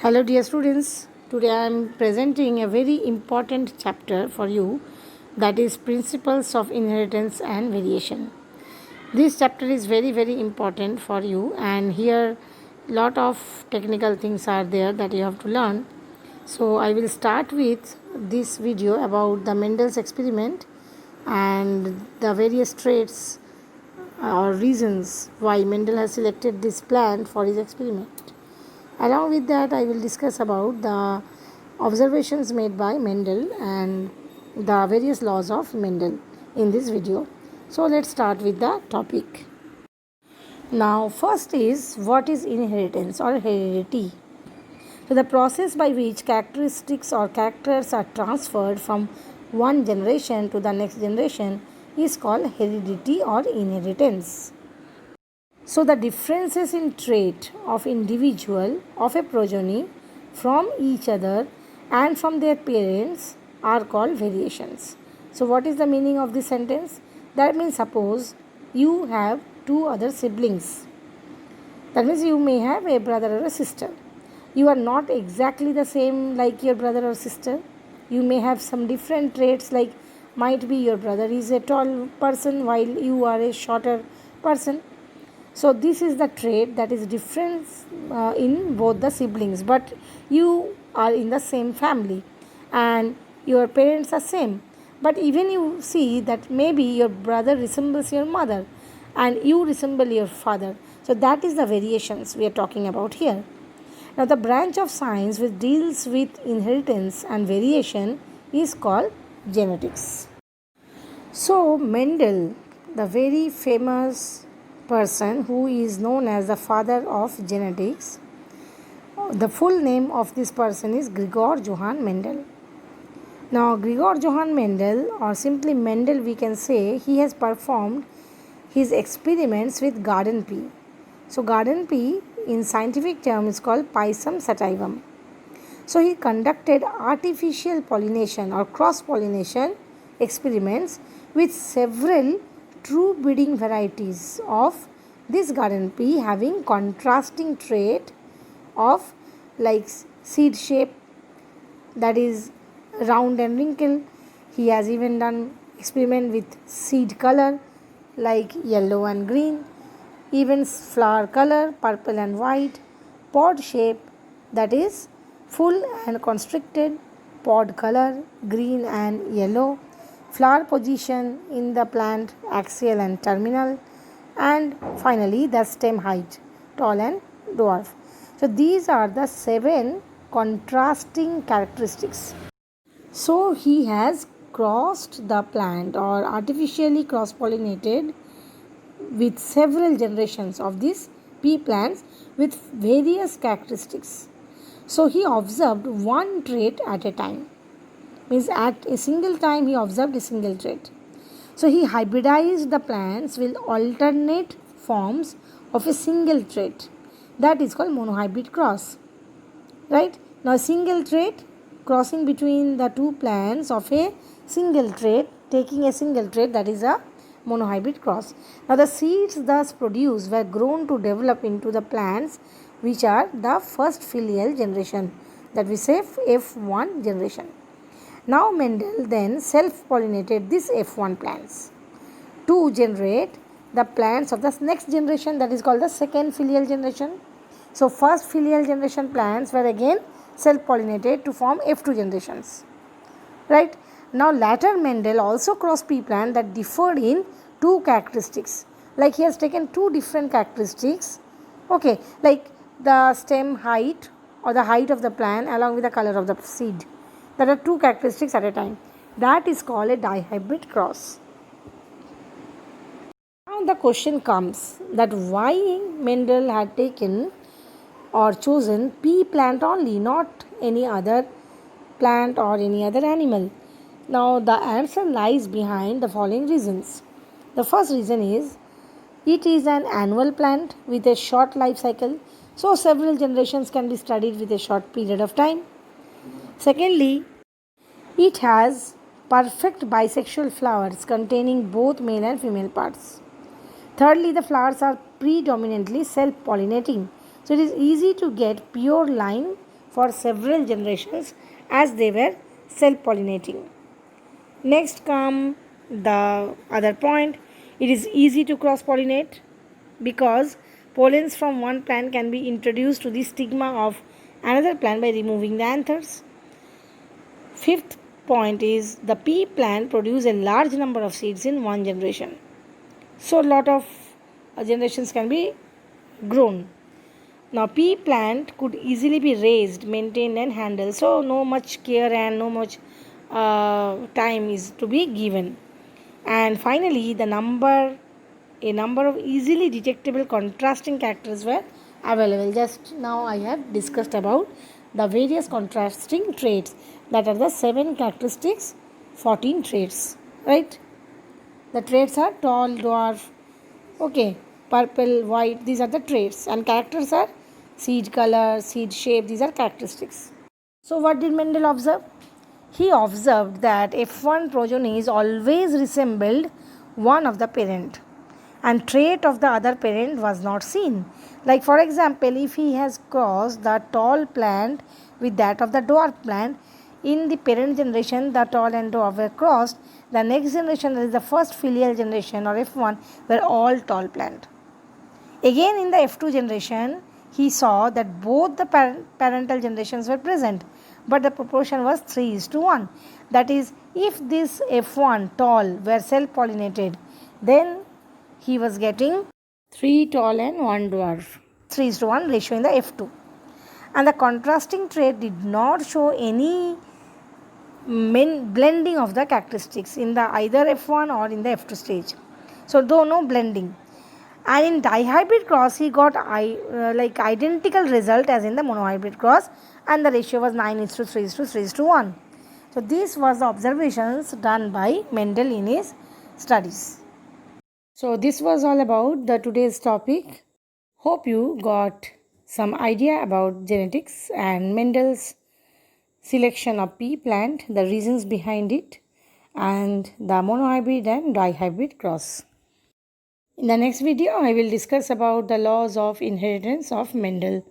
Hello dear students, today I am presenting a very important chapter for you, that is Principles of Inheritance and Variation. This chapter is very important for you, and here lot of technical things are there that you have to learn. So I will start with this video about the Mendel's experiment and the various traits or reasons why Mendel has selected this plant for his experiment. Along with that, I will discuss about the observations made by Mendel and the various laws of Mendel in this video. So let's start with the topic. Now first is, what is inheritance or heredity? So the process by which characteristics or characters are transferred from one generation to the next generation is called heredity or inheritance. So the differences in trait of individual of a progeny from each other and from their parents are called variations. So what is the meaning of this sentence? That means suppose you have two other siblings. That means you may have a brother or a sister. You are not exactly the same like your brother or sister. You may have some different traits, like might be your brother is a tall person while you are a shorter person. So this is the trait that is different in both the siblings, but you are in the same family and your parents are same. But even you see that maybe your brother resembles your mother and you resemble your father. So that is the variations we are talking about here. Now the branch of science which deals with inheritance and variation is called genetics. So Mendel, the very famous person who is known as the father of genetics, the full name of this person is Gregor Johann Mendel. Now Gregor Johann Mendel, or simply Mendel we can say, he has performed his experiments with garden pea. So garden pea in scientific term is called Pisum sativum. So he conducted artificial pollination or cross pollination experiments with several true breeding varieties of this garden pea having contrasting trait of like seed shape, that is round and wrinkle. He has even done experiment with seed color like yellow and green, even flower color purple and white, pod shape, that is full and constricted, pod color green and yellow, flower position in the plant axial and terminal, and finally the stem height tall and dwarf. So these are the 7 contrasting characteristics. So he has crossed the plant or artificially cross pollinated with several generations of these pea plants with various characteristics. So he observed one trait at a time. Means at a single time he observed a single trait. So he hybridized the plants with alternate forms of a single trait. That is called monohybrid cross. Right? Now a single trait crossing between the two plants of a single trait, taking a single trait, that is a monohybrid cross. Now the seeds thus produced were grown to develop into the plants which are the first filial generation, that we say F1 generation. Now Mendel then self-pollinated these F1 plants to generate the plants of the next generation, that is called the second filial generation. So first filial generation plants were again self-pollinated to form F2 generations. Right? Now later Mendel also crossed pea plant that differed in 2 characteristics. Like he has taken 2 different characteristics. Okay, like the stem height or the height of the plant along with the color of the seed. There are 2 characteristics at a time. That is called a dihybrid cross. Now the question comes that why Mendel had taken or chosen pea plant only, not any other plant or any other animal. Now the answer lies behind the following reasons. The first reason is it is an annual plant with a short life cycle, so several generations can be studied with a short period of time. Secondly, it has perfect bisexual flowers containing both male and female parts. Thirdly, the flowers are predominantly self-pollinating, so it is easy to get pure line for several generations as they were self-pollinating. Next come the other point. It is easy to cross-pollinate because pollens from one plant can be introduced to the stigma of another plant by removing the anthers. Fifth point is the pea plant produces a large number of seeds in one generation. So a lot of generations can be grown. Now pea plant could easily be raised, maintained and handled. So no much care and no much time is to be given. And finally a number of easily detectable contrasting characters were available. Just now I have discussed about the various contrasting traits, that are the 7 characteristics, 14 traits, right? The traits are tall, dwarf, okay, purple, white, these are the traits, and characters are seed color, seed shape, these are characteristics. So what did Mendel observe? He observed that F1 progenies always resembled one of the parent, and trait of the other parent was not seen. Like for example, if he has crossed the tall plant with that of the dwarf plant, in the parent generation the tall and dwarf were crossed. The next generation, that is the first filial generation or F1, were all tall plant. Again in the F2 generation, he saw that both the parental generations were present, but the proportion was 3:1. That is, if this F1 tall were self-pollinated, then he was getting 3 tall and 1 dwarf, 3:1 ratio in the F2. And the contrasting trait did not show any blending of the characteristics in the either F1 or in the F2 stage. So though no blending. And in dihybrid cross, he got identical result as in the monohybrid cross, and the ratio was 9:3:3:1. So this was the observations done by Mendel in his studies. So this was all about the today's topic. Hope you got some idea about genetics and Mendel's selection of pea plant, the reasons behind it, and the monohybrid and dihybrid cross. In the next video, I will discuss about the laws of inheritance of Mendel.